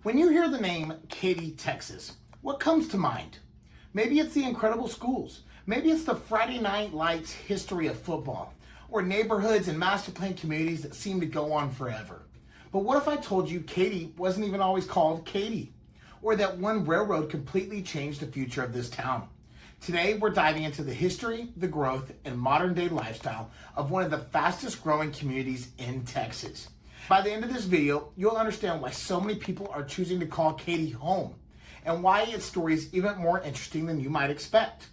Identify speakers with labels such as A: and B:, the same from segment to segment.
A: When you hear the name Katy, Texas, what comes to mind? Maybe it's the incredible schools. Maybe it's the Friday night lights history of football, or neighborhoods and master plan communities that seem to go on forever. But what if I told you Katy wasn't even always called Katy, or that one railroad completely changed the future of this town? Today, we're diving into the history, the growth, and modern day lifestyle of one of the fastest growing communities in Texas. By the end of this video, you'll understand why so many people are choosing to call Katy home, and why its story is even more interesting than you might expect.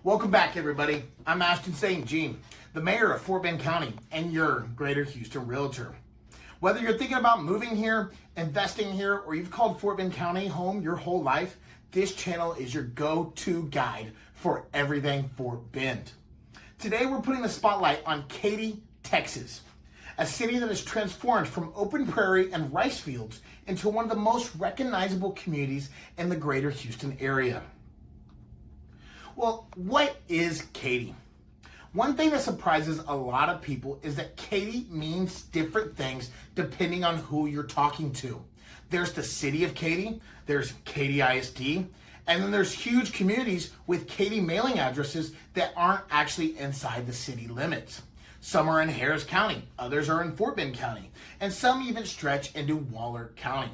A: Welcome back, everybody. I'm Ashton St. Jean, the mayor of Fort Bend County, and your Greater Houston realtor. Whether you're thinking about moving here, investing here, or you've called Fort Bend County home your whole life, this channel is your go-to guide for everything Fort Bend. Today, we're putting the spotlight on Katy, Texas, a city that has transformed from open prairie and rice fields into one of the most recognizable communities in the greater Houston area. Well, what is Katy? One thing that surprises a lot of people is that Katy means different things depending on who you're talking to. There's the city of Katy, there's Katy ISD, and then there's huge communities with Katy mailing addresses that aren't actually inside the city limits. Some are in Harris County, others are in Fort Bend County, and some even stretch into Waller County.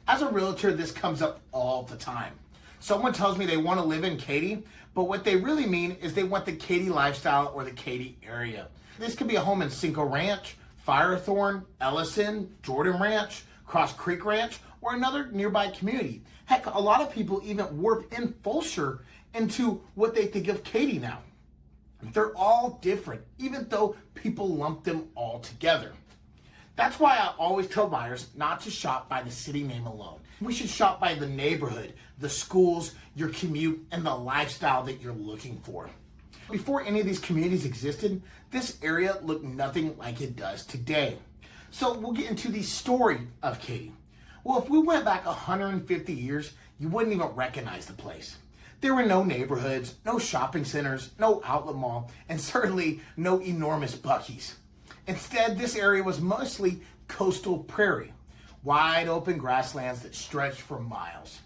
A: As a realtor, this comes up all the time. Someone tells me they want to live in Katy, but what they really mean is they want the Katy lifestyle or the Katy area. This could be a home in Cinco Ranch, Firethorn, Ellison, Jordan Ranch, Cross Creek Ranch, or another nearby community. Heck, a lot of people even warp in Fulshear into what they think of Katy now. They're all different, even though people lump them all together. That's why I always tell buyers not to shop by the city name alone. We should shop by the neighborhood, the schools, your commute, and the lifestyle that you're looking for. Before any of these communities existed, this area looked nothing like it does today. So we'll get into the story of Katy. Well, if we went back 150 years, you wouldn't even recognize the place. There were no neighborhoods, no shopping centers, no outlet mall, and certainly no enormous Buc-ee's. Instead, this area was mostly coastal prairie, wide open grasslands that stretched for miles.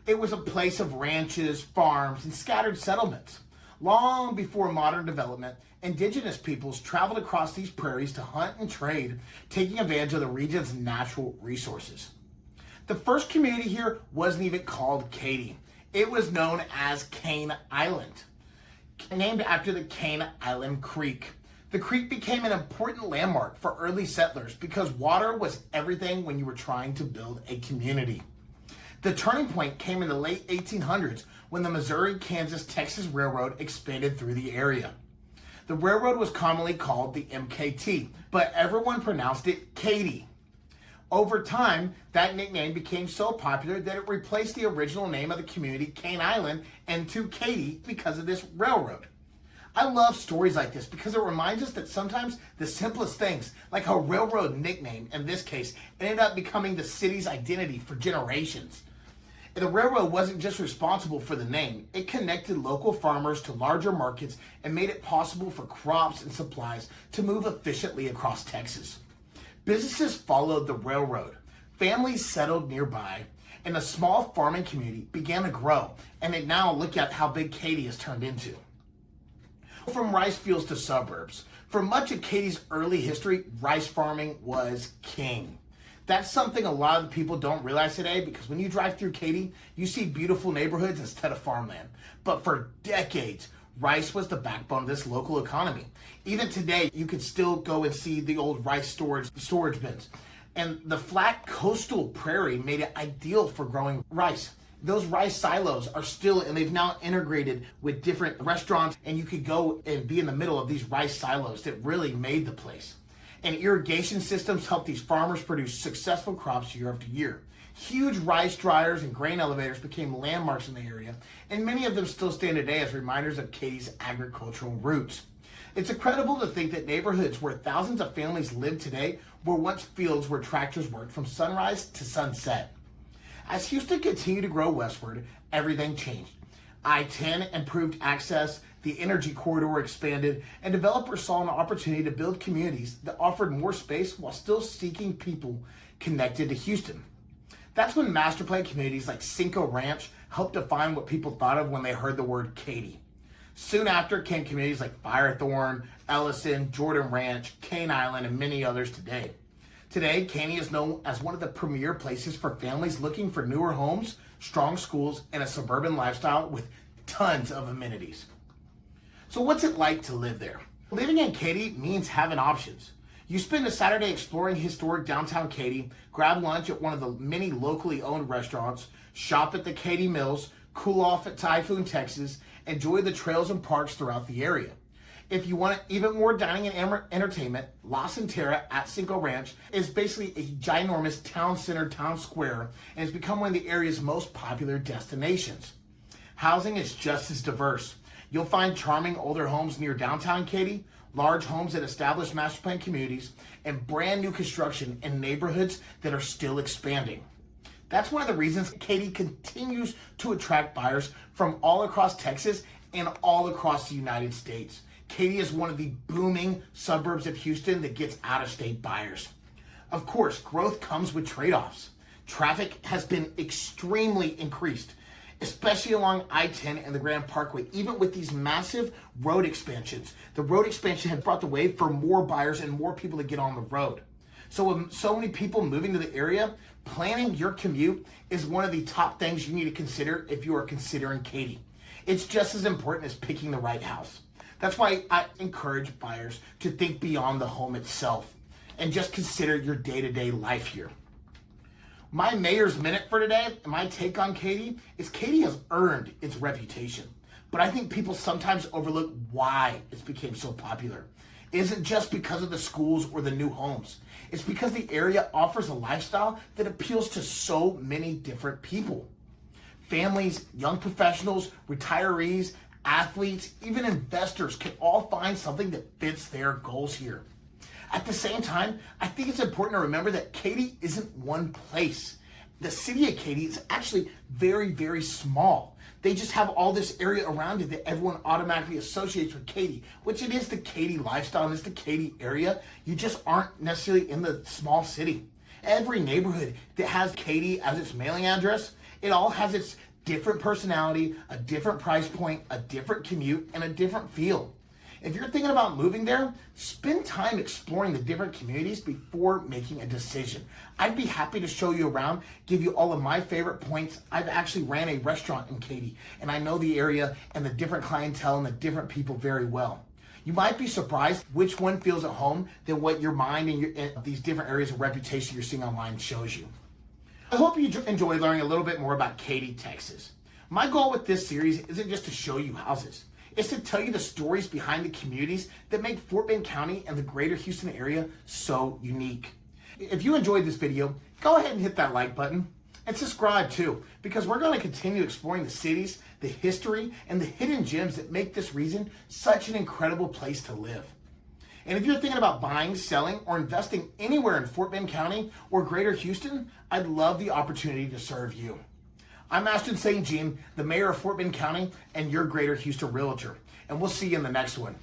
A: It was a place of ranches, farms, and scattered settlements. Long before modern development, indigenous peoples traveled across these prairies to hunt and trade, taking advantage of the region's natural resources. The first community here wasn't even called Katy. It was known as Cane Island, named after the Cane Island Creek. The creek became an important landmark for early settlers because water was everything when you were trying to build a community. The turning point came in the late 1800s when the Missouri-Kansas-Texas Railroad expanded through the area. The railroad was commonly called the MKT, but everyone pronounced it Katy. Over time, that nickname became so popular that it replaced the original name of the community, Cane Island, into Katy because of this railroad. I love stories like this because it reminds us that sometimes the simplest things, like a railroad nickname in this case, ended up becoming the city's identity for generations. The railroad wasn't just responsible for the name, it connected local farmers to larger markets and made it possible for crops and supplies to move efficiently across Texas. Businesses followed the railroad, families settled nearby, and a small farming community began to grow, and now look at how big Katy has turned into. From rice fields to suburbs, for much of Katy's early history, rice farming was king. That's something a lot of people don't realize today because when you drive through Katy, you see beautiful neighborhoods instead of farmland. But for decades, rice was the backbone of this local economy. Even today, you can still go and see the old rice storage bins. And the flat coastal prairie made it ideal for growing rice. Those rice silos are still, and they've now integrated with different restaurants, and you could go and be in the middle of these rice silos that really made the place. And irrigation systems help these farmers produce successful crops year after year. Huge rice dryers and grain elevators became landmarks in the area, and many of them still stand today as reminders of Katy's agricultural roots. It's incredible to think that neighborhoods where thousands of families live today were once fields where tractors worked from sunrise to sunset. As Houston continued to grow westward, everything changed. I-10 improved access, the energy corridor expanded, and developers saw an opportunity to build communities that offered more space while still seeking people connected to Houston. That's when master plan communities like Cinco Ranch helped define what people thought of when they heard the word Katy. Soon after came communities like Firethorn, Ellison, Jordan Ranch, Cane Island, and many others today. Today, Katy is known as one of the premier places for families looking for newer homes, strong schools, and a suburban lifestyle with tons of amenities. So what's it like to live there? Living in Katy means having options. You spend a Saturday exploring historic downtown Katy, grab lunch at one of the many locally owned restaurants, shop at the Katy Mills, cool off at Typhoon, Texas, enjoy the trails and parks throughout the area. If you want even more dining and entertainment, La Centera at Cinco Ranch is basically a ginormous town center, town square, and has become one of the area's most popular destinations. Housing is just as diverse. You'll find charming older homes near downtown Katy, large homes at established master plan communities, and brand new construction in neighborhoods that are still expanding. That's one of the reasons Katy continues to attract buyers from all across Texas and all across the United States. Katy is one of the booming suburbs of Houston that gets out-of-state buyers. Of course, growth comes with trade-offs. Traffic has been extremely increased, especially along I-10 and the Grand Parkway, even with these massive road expansions. The road expansion has brought the way for more buyers and more people to get on the road. So with so many people moving to the area, planning your commute is one of the top things you need to consider if you are considering Katy. It's just as important as picking the right house. That's why I encourage buyers to think beyond the home itself and just consider your day-to-day life here. My Mayor's Minute for today, and my take on Katy, is Katy has earned its reputation. But I think people sometimes overlook why it's became so popular. It isn't just because of the schools or the new homes. It's because the area offers a lifestyle that appeals to so many different people. Families, young professionals, retirees, athletes, even investors can all find something that fits their goals here. At the same time, I think it's important to remember that Katy isn't one place. The city of Katy is actually very, very small. They just have all this area around it that everyone automatically associates with Katy, which it is the Katy lifestyle and it's the Katy area. You just aren't necessarily in the small city. Every neighborhood that has Katy as its mailing address, it all has its different personality, a different price point, a different commute, and a different feel. If you're thinking about moving there, spend time exploring the different communities before making a decision. I'd be happy to show you around, give you all of my favorite points. I've actually ran a restaurant in Katy, and I know the area and the different clientele and the different people very well. You might be surprised which one feels at home than what your mind and these different areas of reputation you're seeing online shows you. I hope you enjoyed learning a little bit more about Katy, Texas. My goal with this series isn't just to show you houses. It's to tell you the stories behind the communities that make Fort Bend County and the greater Houston area so unique. If you enjoyed this video, go ahead and hit that like button and subscribe too, because we're going to continue exploring the cities, the history, and the hidden gems that make this region such an incredible place to live. And if you're thinking about buying, selling, or investing anywhere in Fort Bend County or greater Houston, I'd love the opportunity to serve you. I'm Ashton St. Jean, the mayor of Fort Bend County and your greater Houston realtor, and we'll see you in the next one.